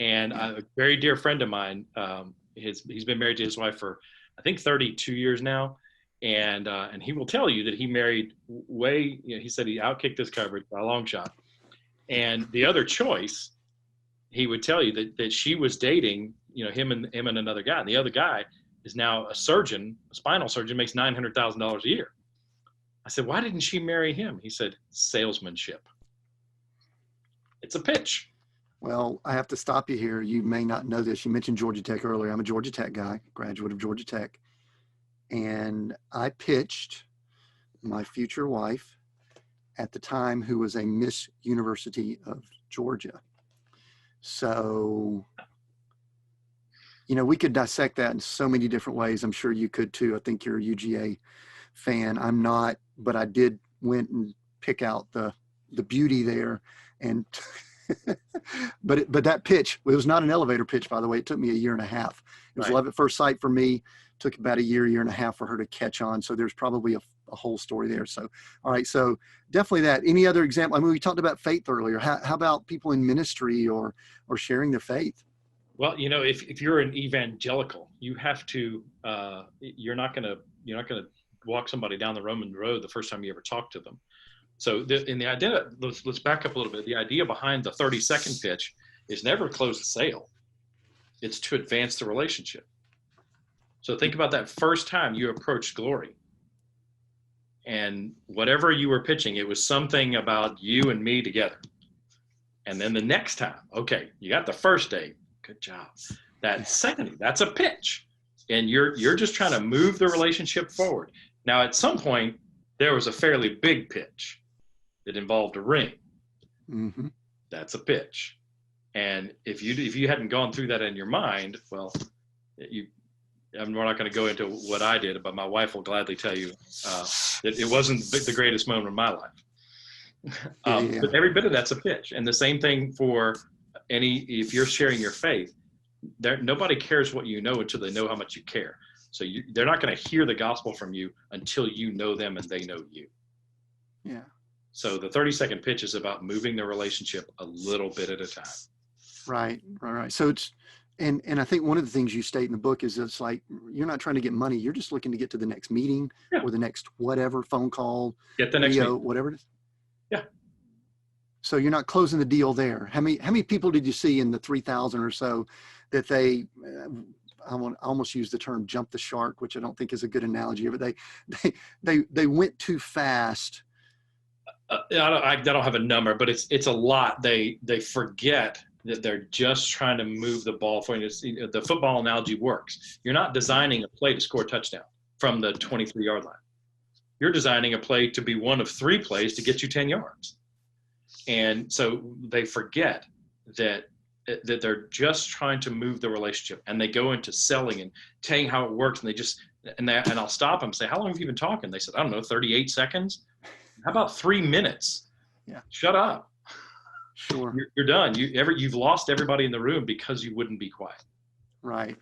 And a very dear friend of mine, he's been married to his wife for, I think, 32 years now. And he will tell you that he married he said he outkicked his coverage by a long shot. And the other choice, he would tell you that she was dating, him and another guy. And the other guy is now a surgeon, a spinal surgeon, makes $900,000 a year. I said, why didn't she marry him? He said, salesmanship. It's a pitch. Well, I have to stop you here. You may not know this. You mentioned Georgia Tech earlier. I'm a Georgia Tech guy, graduate of Georgia Tech. And I pitched my future wife at the time, who was a Miss University of Georgia. So, we could dissect that in so many different ways. I'm sure you could too. I think you're a UGA fan. I'm not, but I did went and pick out the beauty there. And but that pitch, it was not an elevator pitch, by the way. It took me a year and a half. It was Right. love at first sight for me. Took about a year and a half for her to catch on. So there's probably a whole story there. So, all right. So definitely that. Any other example? I mean, we talked about faith earlier. How about people in ministry or sharing their faith? Well, if you're an evangelical, you have to, you're not going to walk somebody down the Roman road the first time you ever talk to them. So in the idea, let's back up a little bit. The idea behind the 30-second pitch is never close the sale. It's to advance the relationship. So think about that first time you approached Glory. And whatever you were pitching, it was something about you and me together. And then the next time, okay, you got the first date. Good job. That second, that's a pitch. And you're just trying to move the relationship forward. Now, at some point, there was a fairly big pitch that involved a ring. Mm-hmm. That's a pitch. And if you hadn't gone through that in your mind, well, we're not going to go into what I did, but my wife will gladly tell you that it wasn't the greatest moment of my life. Yeah. But every bit of that's a pitch. And the same thing for if you're sharing your faith, nobody cares what you know until they know how much you care. So they're not going to hear the gospel from you until you know them and they know you. Yeah. So the 30-second pitch is about moving the relationship a little bit at a time. Right. So it's, and I think one of the things you state in the book is it's like, you're not trying to get money. You're just looking to get to the next meeting or the next whatever, phone call, get the next video, meeting. whatever it is. Yeah. So you're not closing the deal there. How many people did you see in the 3,000 or so that they, I almost use the term jump the shark, which I don't think is a good analogy, but they went too fast. I don't have a number, but it's a lot. They forget that they're just trying to move the ball for you. The football analogy works. You're not designing a play to score a touchdown from the 23-yard line. You're designing a play to be one of 3 plays to get you 10 yards. And so they forget that they're just trying to move the relationship, and they go into selling and telling how it works. And and I'll stop them and say, how long have you been talking? They said, I don't know, 38 seconds. How about 3 minutes? Yeah. Shut up. Sure. You're done. You've lost everybody in the room because you wouldn't be quiet. Right.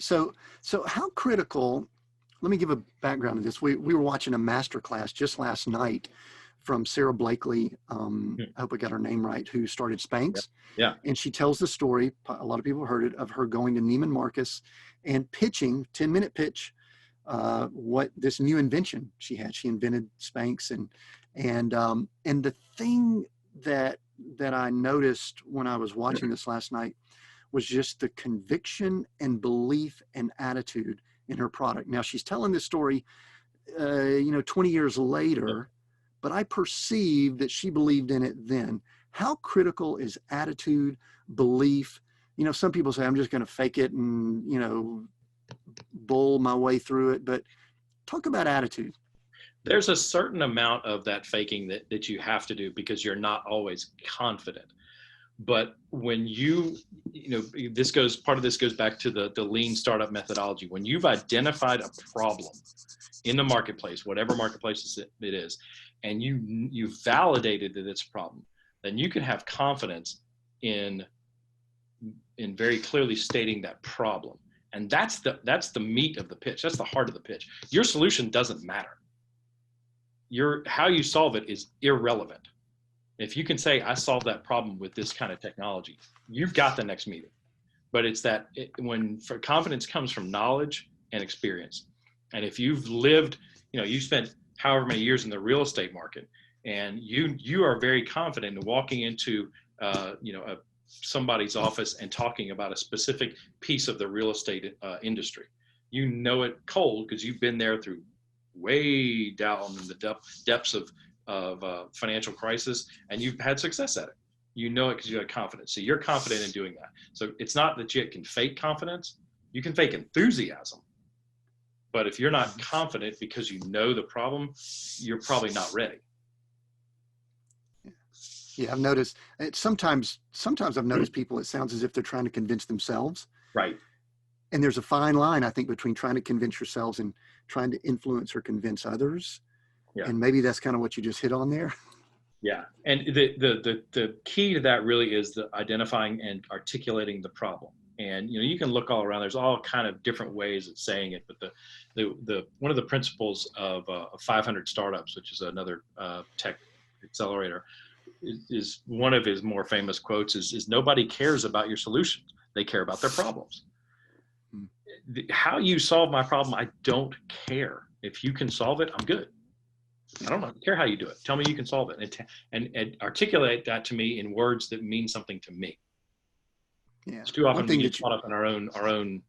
So how critical, let me give a background to this. We were watching a master class just last night from Sarah Blakely. I hope I got her name right, who started Spanx. Yeah. And she tells the story, a lot of people heard it, of her going to Neiman Marcus and pitching, 10-minute pitch, what this new invention she had. She invented Spanx, and the thing that I noticed when I was watching this last night was just the conviction and belief and attitude in her product. Now she's telling this story, 20 years later, but I perceived that she believed in it then. How critical is attitude, belief? You know, some people say, I'm just going to fake it and, you know, bull my way through it, but talk about attitude. There's a certain amount of that faking that you have to do because you're not always confident. But when you know, part of this goes back to the lean startup methodology. When you've identified a problem in the marketplace, whatever marketplace it is, and you validated that it's a problem, then you can have confidence in very clearly stating that problem. And that's the meat of the pitch. That's the heart of the pitch. Your solution doesn't matter. How you solve it is irrelevant. If you can say, I solved that problem with this kind of technology, you've got the next meeting. But it's that when confidence comes from knowledge and experience. And if you've lived, you know, you spent however many years in the real estate market, and you are very confident in walking into, you know, somebody's office and talking about a specific piece of the real estate industry. You know it cold because you've been there through way down in the depths of financial crisis, and you've had success at it. You know it because you have confidence. So you're confident in doing that. So it's not that you can fake confidence. You can fake enthusiasm. But if you're not confident because you know the problem, you're probably not ready. Yeah, I've noticed it sometimes I've noticed people, it sounds as if they're trying to convince themselves. Right. And there's a fine line, I think, between trying to convince yourselves and trying to influence or convince others. Yeah. And maybe that's kind of what you just hit on there. Yeah. And the key to that really is the identifying and articulating the problem. And, you know, you can look all around. There's all kind of different ways of saying it, but the one of the principles of 500 startups, which is another tech accelerator, is one of his more famous quotes is nobody cares about your solutions. They care about their problems. How you solve my problem, I don't care. If you can solve it, I'm good. I don't care how you do it. Tell me you can solve it, and articulate that to me in words that mean something to me. Yeah. It's too often One thing we that get caught up in our own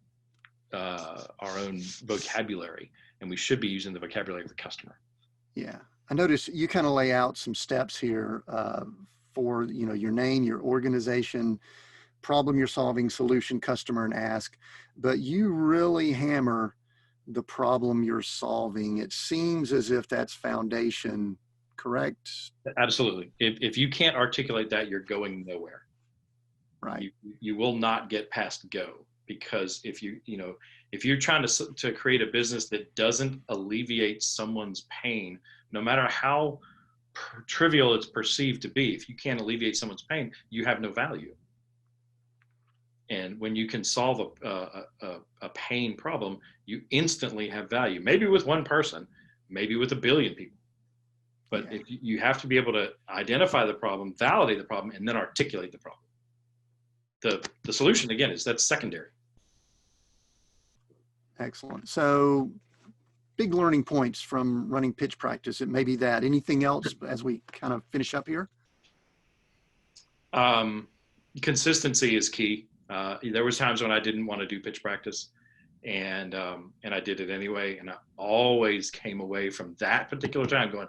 vocabulary, and we should be using the vocabulary of the customer. Yeah. I notice you kind of lay out some steps here for, you know, your name, your organization, problem you're solving, solution, customer, and ask, but you really hammer the problem you're solving. It seems as if that's foundation, correct? Absolutely. If you can't articulate that, you're going nowhere. Right. You will not get past go, because if you're trying to create a business that doesn't alleviate someone's pain, no matter how trivial it's perceived to be, if you can't alleviate someone's pain, you have no value. And when you can solve a pain problem, you instantly have value. Maybe with one person, maybe with 1 billion people. But if you have to be able to identify the problem, validate the problem, and then articulate the problem. The solution, again, that's secondary. Excellent. So big learning points from running pitch practice. It may be that. Anything else as we kind of finish up here? Consistency is key. There was times when I didn't want to do pitch practice, and I did it anyway. And I always came away from that particular time going,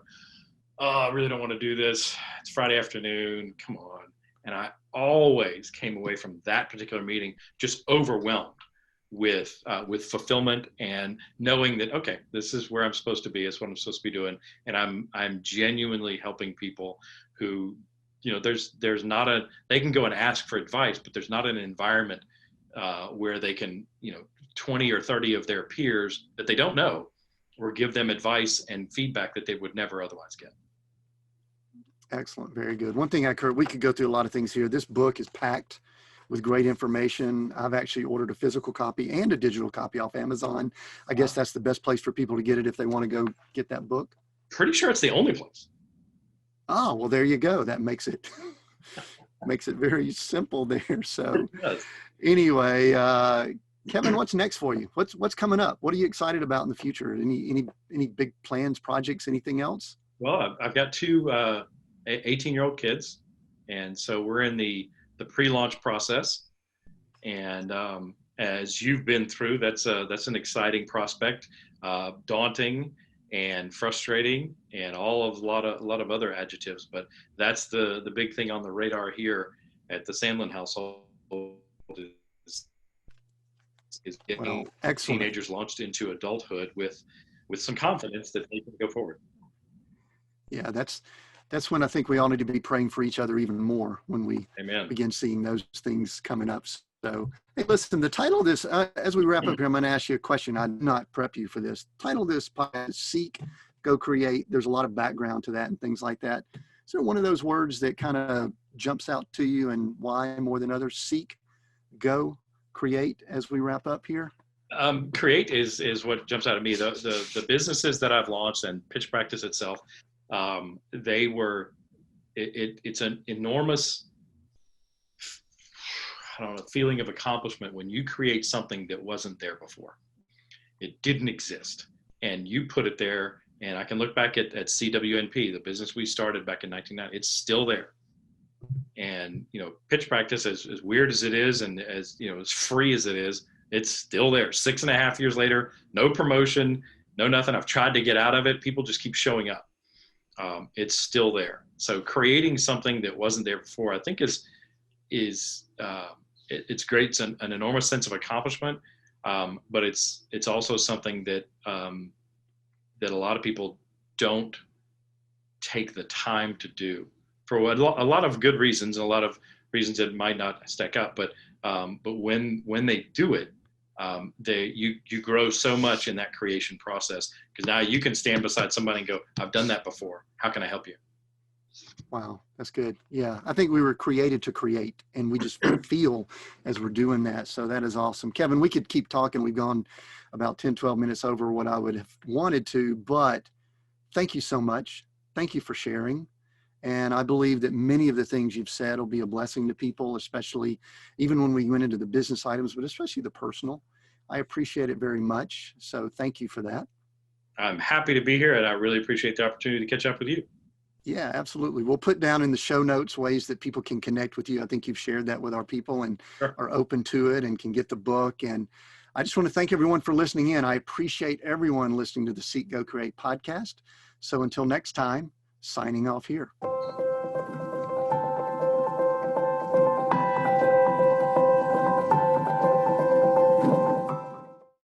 oh, I really don't want to do this. It's Friday afternoon. Come on. And I always came away from that particular meeting just overwhelmed with fulfillment and knowing that, okay, this is where I'm supposed to be. It's what I'm supposed to be doing. And I'm genuinely helping people who, you know, they can go and ask for advice, but there's not an environment where they can, you know, 20 or 30 of their peers that they don't know or give them advice and feedback that they would never otherwise get. Excellent. Very good. One thing we could go through a lot of things here. This book is packed with great information. I've actually ordered a physical copy and a digital copy off Amazon. I guess that's the best place for people to get it if they want to go get that book. Pretty sure it's the only place. Oh, well, there you go. That makes it very simple there. So anyway, Kevin, what's next for you? What's coming up? What are you excited about in the future? Any big plans, projects, anything else? Well, I've got two 18-year-old kids, and so we're in the pre-launch process. And as you've been through, that's an exciting prospect, daunting, and frustrating and a lot of other adjectives. But that's the big thing on the radar here at the Sandlin household is, is getting Well, excellent. teenagers launched into adulthood with some confidence that they can go forward. Yeah, that's when I think we all need to be praying for each other even more when we Amen. begin seeing those things coming up. So, hey, listen, the title of this, as we wrap up here, I'm going to ask you a question. I did not prep you for this. Title of this podcast is Seek, Go Create. There's a lot of background to that and things like that. Is there one of those words that kind of jumps out to you, and why more than others? Seek, Go, Create, as we wrap up here? Create is what jumps out at me. The businesses that I've launched and pitch practice itself, they were it's an enormous, I don't know, feeling of accomplishment when you create something that wasn't there before. It didn't exist, and you put it there. And I can look back at CWNP, the business we started back in 1990. It's still there. And pitch practice, as weird as it is, and as as free as it is, it's still there. 6.5 years later, no promotion, no nothing. I've tried to get out of it. People just keep showing up. It's still there. So creating something that wasn't there before, I think it's great. It's an enormous sense of accomplishment, but it's also something that that a lot of people don't take the time to do for a lot of good reasons, and a lot of reasons that might not stack up. But when they do it, you grow so much in that creation process, because now you can stand beside somebody and go, I've done that before. How can I help you? Wow, that's good. Yeah, I think we were created to create, and we just feel as we're doing that. So that is awesome. Kevin, we could keep talking. We've gone about 10, 12 minutes over what I would have wanted to, but thank you so much. Thank you for sharing. And I believe that many of the things you've said will be a blessing to people, especially even when we went into the business items, but especially the personal. I appreciate it very much. So thank you for that. I'm happy to be here, and I really appreciate the opportunity to catch up with you. Yeah, absolutely. We'll put down in the show notes ways that people can connect with you. I think you've shared that with our people and Sure. are open to it and can get the book. And I just want to thank everyone for listening in. I appreciate everyone listening to the Seek, Go, Create podcast. So until next time, signing off here.